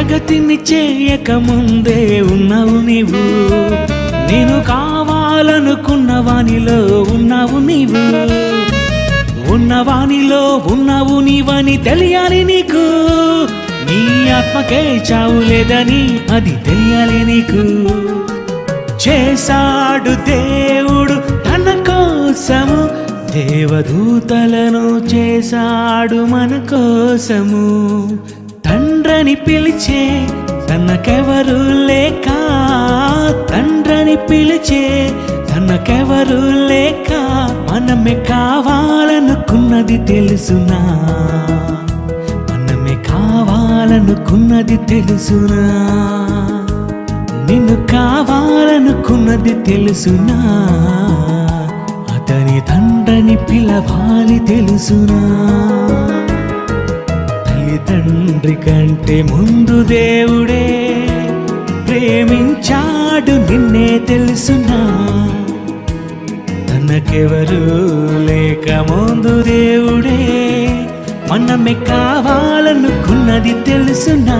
ప్రగతిని చేయక ముందే ఉన్నావు నీవు, నేను కావాలనుకున్న వానిలో ఉన్నావు నీవు, ఉన్నవానిలో ఉన్నావు నీవని తెలియాలి నీకు, నీ ఆత్మకే చావు లేదని అది తెలియాలి నీకు. చేశాడు దేవుడు తన కోసము, దేవదూతలను చేశాడు మన కోసము. తండ్రిని పిలిచే తనకెవరు లేక, తండ్రిని పిలిచే తనకెవరు లేక, మనమే కావాలనుకున్నది తెలుసునా, మనమే కావాలనుకున్నది తెలుసునా, నిన్ను కావాలనుకున్నది తెలుసునా, అతని తండ్రిని పిలవాలి తెలుసునా. తండ్రి కంటే ముందు దేవుడే ప్రేమించాడు నిన్నే తెలుసునా, తనకెవరు లేక ముందు దేవుడే మనమే కావాలనుకున్నది తెలుసునా.